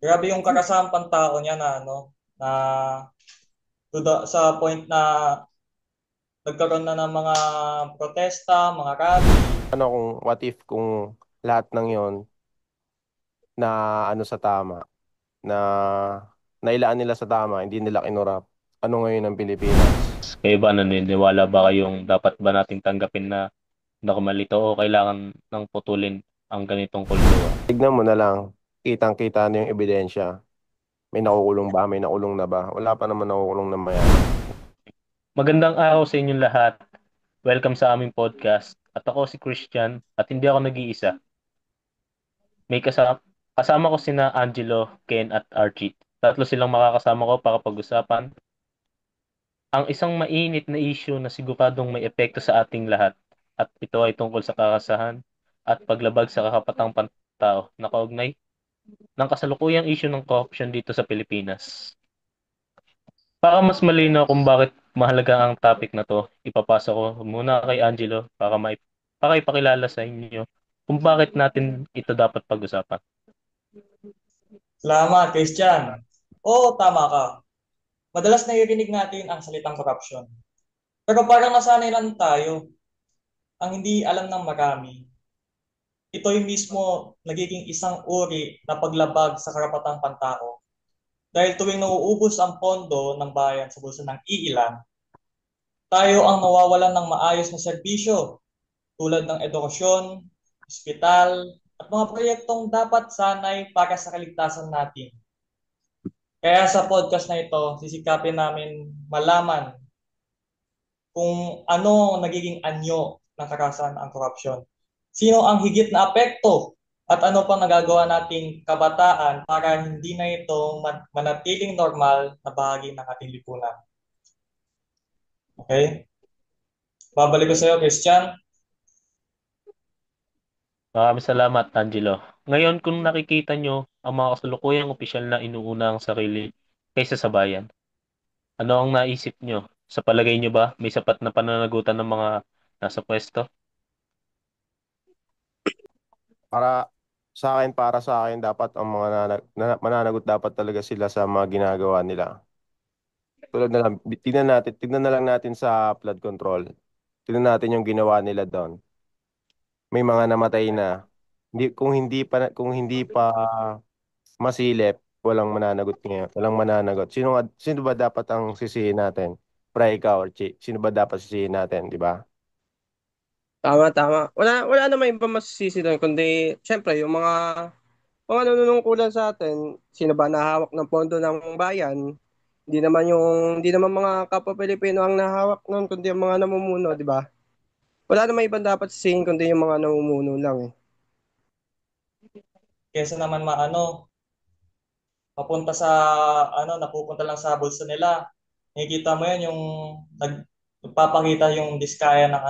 Grabe yung kakasampang tao niya na na sa point na nagkaroon na ng mga protesta, mga rally. Ano kung what if kung lahat ng yon na ano sa tama, na nailaan nila sa tama, hindi nila kinurap. Ano ngayon ang Pilipinas? Kayo ba naniniwala ba kayong dapat ba nating tanggapin na normal ito o kailangan nang putulin ang ganitong kultura? Tignan mo na lang, kitang-kita na yung ebidensya. May nakukulong ba? May nakulong na ba? Wala pa naman nakukulong na mayaman. Magandang araw sa inyong lahat. Welcome sa aming podcast. At ako si Christian at hindi ako nag-iisa. May kasama ko sina Angelo, Ken at Archie. Tatlo silang makakasama ko para pag-usapan ang isang mainit na issue na siguradong may epekto sa ating lahat. At ito ay tungkol sa kakasahan at paglabag sa kakapatang pantao na kaugnay ng kasalukuyang issue ng corruption dito sa Pilipinas. Para mas malinaw kung bakit mahalaga ang topic na to, ipapasa ko muna kay Angelo para ipakilala sa inyo kung bakit natin ito dapat pag-usapan. Salamat, Christian. Oo, tama ka. Madalas naririnig natin ang salitang corruption. Pero parang nasanay lang tayo. Ang hindi alam ng marami, ito'y mismo nagiging isang uri na paglabag sa karapatang pantao. Dahil tuwing nauubos ang pondo ng bayan sa bulsa ng iilan, tayo ang nawawalan ng maayos na serbisyo tulad ng edukasyon, ospital, at mga proyektong dapat sanay para sa kaligtasan natin. Kaya sa podcast na ito, sisikapin namin malaman kung ano ang nagiging anyo ng karahasan ang korupsyon. Sino ang higit na apekto at ano pang nagagawa nating kabataan para hindi na ito manatiling normal na bahagi ng ating lipunan. Okay? Babalik ko sa iyo, Christian. Maraming salamat, Angelo. Ngayon, kung nakikita nyo ang mga kasalukuyang opisyal na inuuna ang sarili kaysa sa bayan, ano ang naisip nyo? Sa palagay nyo ba, may sapat na pananagutan ng mga nasa pwesto? Para sa akin, dapat ang mga mananagot dapat talaga sila sa mga ginagawa nila. Tulad na lang, tignan na lang natin sa flood control. Tignan natin yung ginawa nila doon. May mga namatay na. Kung hindi pa masilip, walang mananagot ngayon. Walang mananagot. Sino ba dapat ang sisihin natin? Pre, ikaw or Chi? Sino ba dapat sisihin natin, di ba? Tama, tama. Wala naman iba masisisi doon, kundi, syempre, yung mga nanunungkulan sa atin, sino ba nahawak ng pondo ng bayan? Hindi naman mga kapwa Pilipino ang nahawak noon, kundi yung mga namumuno, di ba? Wala naman ibang dapat sisihin, kundi yung mga namumuno lang eh. Kesa naman papunta sa napupunta lang sa bulsa nila. Nakikita mo yan yung nagpapakita yung diskaya ng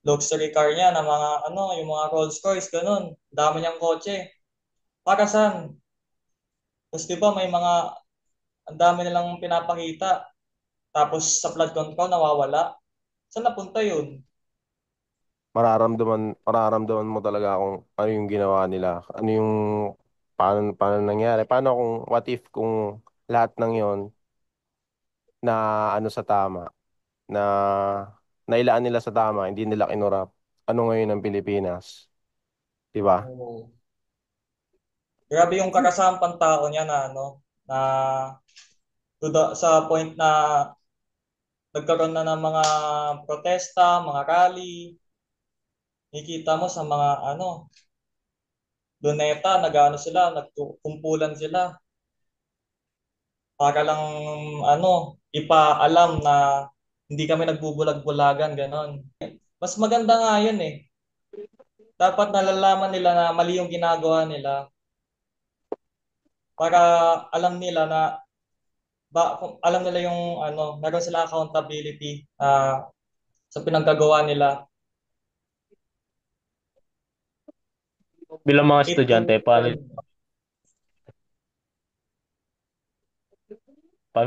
luxury car niya na mga yung mga Rolls Royce ganun. Dami niyang kotse. Para saan? Tapos di ba may mga ang dami nilang pinapakita. Tapos sa flood control nawawala. Saan napunta yun? Mararamdaman mo talaga kung ano yung ginawa nila. Paano nangyari. Paano kung, what if kung lahat ng yon na ano sa tama, na nailaan nila sa tama, hindi nila kinurap. Ano ngayon ang Pilipinas? Di ba? Oh. Grabe yung kakasampang tao niya na na sa point na nagkaroon na ng mga protesta, mga rally. Nakikita mo sa mga doneta, sila, nagkumpulan sila para lang ipaalam na hindi kami nagbubulag-bulagan, ganon. Mas maganda nga yun eh. Dapat nalalaman nila na mali yung ginagawa nila para alam nila na kung alam nila yung meron sila accountability sa pinagkagawa nila. Bilang mga Ito, estudyante, paano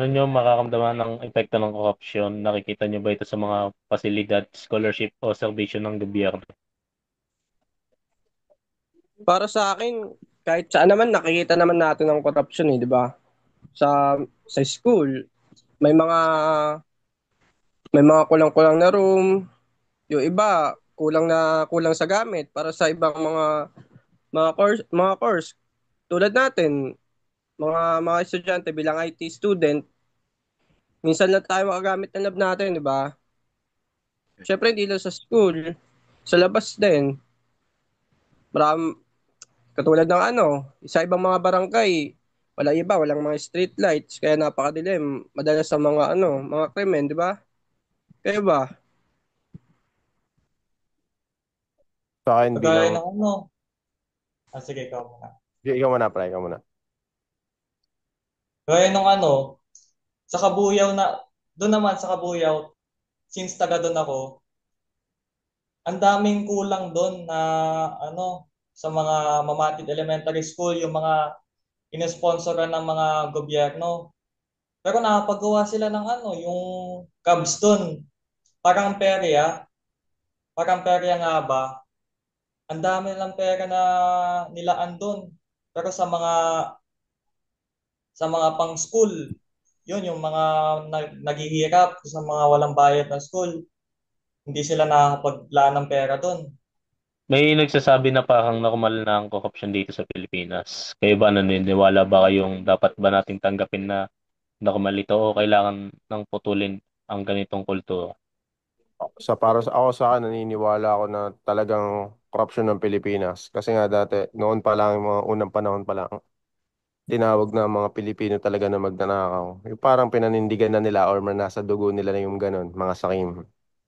nyo makakamdaman ng epekto ng korupsyon? Nakikita nyo ba ito sa mga pasilidad, scholarship o serbisyo ng gobyerno? Para sa akin, kahit saan naman nakikita naman natin ang corruption eh, di ba? Sa school, may mga may mga kulang-kulang na room, yung iba kulang sa gamit para sa ibang mga course tulad natin, mga estudyante bilang IT student, minsan lang tayo makagamit ng lab natin, di ba? Syempre hindi lang sa school, sa labas din. Maram, katulad ng sa ibang mga barangay, walang mga street lights, kaya napakadilim. Madalas sa mga krimen, di ba? Kaya ba? Sa akin Kagaya bilang, ng sige, ikaw muna. ikaw muna, pre, ikaw muna. Gaya nung sa Kabuyaw doon naman sa Kabuyaw, since taga doon ako, ang daming kulang doon na sa mga Mamatid Elementary School, yung mga inesponsoran ng mga gobyerno. Pero nakapagawa sila ng yung Cubs doon. Parang perya, parang perya nga ba? Ang dami lang pera na nilaan doon. Pero sa mga pang school, yun yung mga naghihirap sa mga walang bayad na school, hindi sila nakakapaglaan ng pera doon. May nagsasabi na parang normal na ang corruption dito sa Pilipinas. Kayo ba naniniwala ba kayong dapat ba nating tanggapin na normal ito o kailangan ng putulin ang ganitong kultura? Ako sa akin, naniniwala ako na talagang corruption ng Pilipinas. Kasi nga dati, noon pa lang, yung mga unang panahon pa lang, tinawag na mga Pilipino talaga na magnanakaw. Yung parang pinanindigan na nila or nasa dugo nila na yung ganun, mga sakim.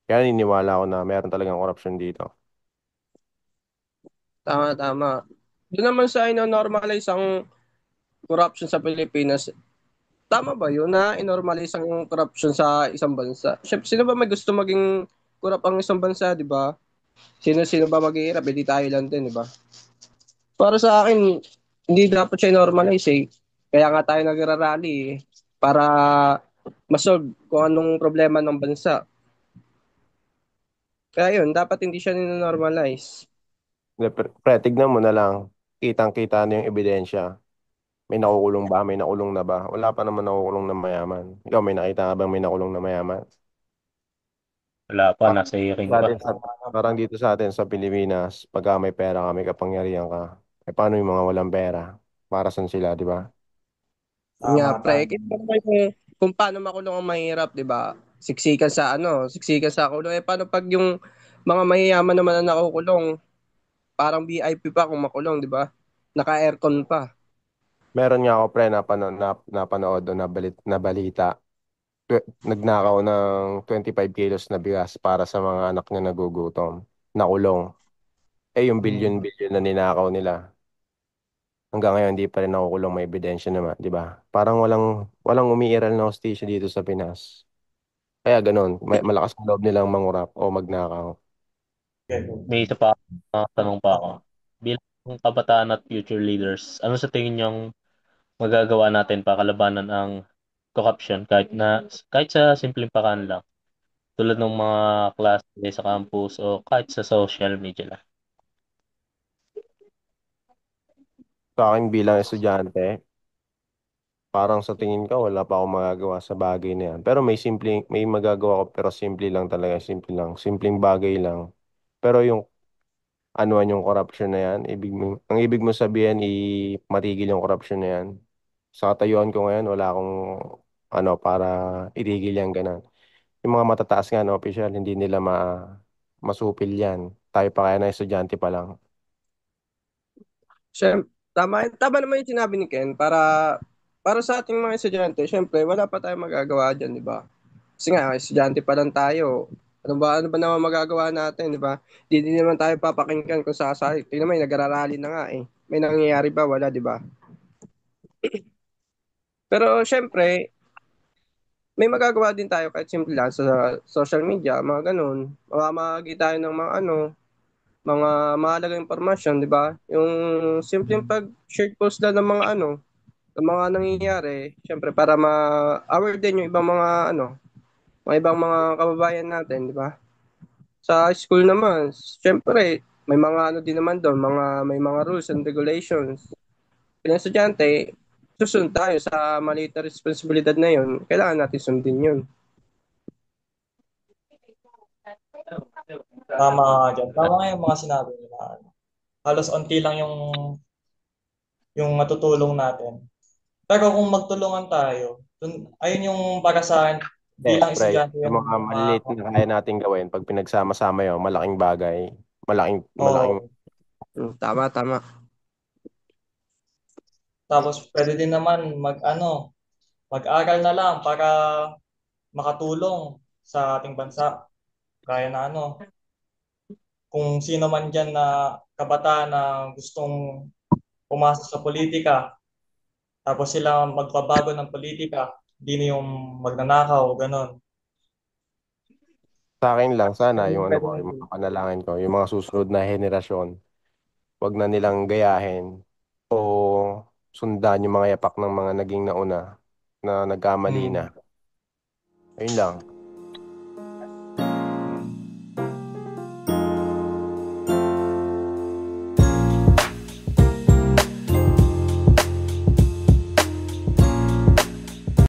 Kaya naniniwala ako na meron talagang corruption dito. Tama, tama. Doon naman sa normalize ang corruption sa Pilipinas. Tama ba yun na inormalize ang corruption sa isang bansa? Siyempre, sino ba may gusto maging corrupt ang isang bansa, di ba? Sino ba maghihirap? Hindi tayo lang din, di ba? Para sa akin, hindi dapat siya normalize eh. Kaya nga tayo nagrarally eh, para masolve kung anong problema ng bansa. Kaya yun, dapat hindi siya normalize. Tignan mo na lang, kitang-kita na yung ebidensya. May nakukulong ba? May nakulong na ba? Wala pa naman nakukulong na mayaman. Ikaw, may nakita ka bang may nakulong na mayaman? Wala pa, Parang nasa hearing sa pa. atin, parang dito sa atin sa Pilipinas, pagka may pera ka, may kapangyarihan ka, eh paano yung mga walang pera? Para saan sila, di ba? Yun nga, Tama, pre, tama. kita mo naman kung paano makulong ang mahirap, di ba? Siksikan sa kulong. Eh, paano pag yung mga mayayaman naman na nakukulong, parang VIP pa kung makulong, di ba? Naka-aircon pa. Meron nga ako, pre, napanood o na balita. Nagnakaw ng 25 kilos na bigas para sa mga anak niya nagugutom. Nakulong. Eh, yung Mm. bilyon-bilyon na ninakaw nila. Hanggang ngayon, hindi pa rin nakukulong, may ebidensya naman, di ba? Parang walang umiiral na hostisya dito sa Pinas. Kaya ganun, malakas ang loob nilang mangurap o magnakaw. Okay. May isa pa, tanong pa ako. Bilang kabataan at future leaders, ano sa tingin niyong magagawa natin para kalabanan ang corruption kahit sa simpleng paraan lang, tulad ng mga klase sa campus o kahit sa social media lang? Sa akin bilang estudyante, parang sa tingin ko, wala pa akong magagawa sa bagay na yan. Pero may magagawa ko, pero simple lang talaga, simple lang. Simpleng bagay lang. Pero yung anuan yung corruption na yan, ang ibig mo sabihin, matigil yung corruption na yan. Sa katayuan ko ngayon, wala akong para itigil yan, ganun. Yung mga matataas nga na opisyal, hindi nila masupil yan. Tayo pa kaya na estudyante pa lang. Tama naman yung sinabi ni Ken, para sa ating mga estudyante, syempre, wala pa tayong magagawa dyan, di ba? Kasi nga, estudyante pa lang tayo. Ano ba naman magagawa natin, di ba? Di din naman tayo papakinggan kung sasali. Tingnan mo, nagrarally na nga eh. May nangyayari ba? Wala, di ba? Pero syempre, may magagawa din tayo kahit simple lang sa social media, mga ganun. Mamamahagi tayo ng mga mahalagang impormasyon, di ba? Yung simpleng pag-share post lang ng mga nangyayari, syempre para ma-aware din yung ibang mga ibang mga kababayan natin, di ba? Sa school naman, syempre, may mga din naman doon, may mga rules and regulations. bilang estudyante, susunod tayo sa maliit na responsibilidad na yun. Kailangan natin sundin yun. Tama nga dyan. Tama nga yung mga sinabi nila. Halos onti lang yung matutulong natin. Pero kung magtulungan tayo, ayun yung para sa akin, Hindi, bilang pre, estudyante yung yun, mga maliliit na kaya nating gawin, pag pinagsama-sama yun, malaking bagay. Malaking, oh, Tama, tama. tapos pwede din naman mag-aral na lang para makatulong sa ating bansa. Kaya na kung sino man dyan na kabataan na gustong pumasok sa politika, tapos sila magbabago ng politika, hindi na yung magnanakaw, ganon. sa akin lang, sana, yung ano Pwede ko, mo yung mga panalangin ko, yung mga susunod na henerasyon, wag na nilang gayahin o sundan yung mga yapak ng mga naging nauna na nagkamali mm, na. Ayun lang.